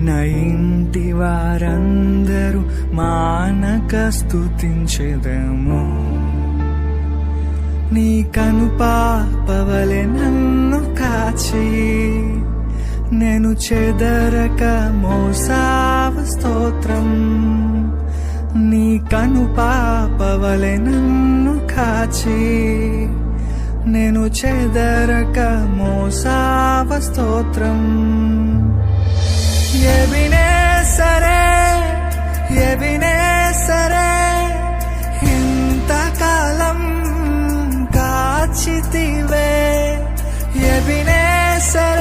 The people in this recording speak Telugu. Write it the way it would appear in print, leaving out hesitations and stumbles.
నా ఇంటి వారందరూ మానక స్తుతించెదము. నీ కనుపాపవలె నన్ను కాచి నేను చెదరక మోసావ స్తోత్రం. నీ కనుపాపవలె నన్ను కాచి నేను చెదరక మోసావ స్తోత్రం. ఎబినేసరే ఎబినేసరే ఇంతకాలం కాచితివే. ఎబినేసరే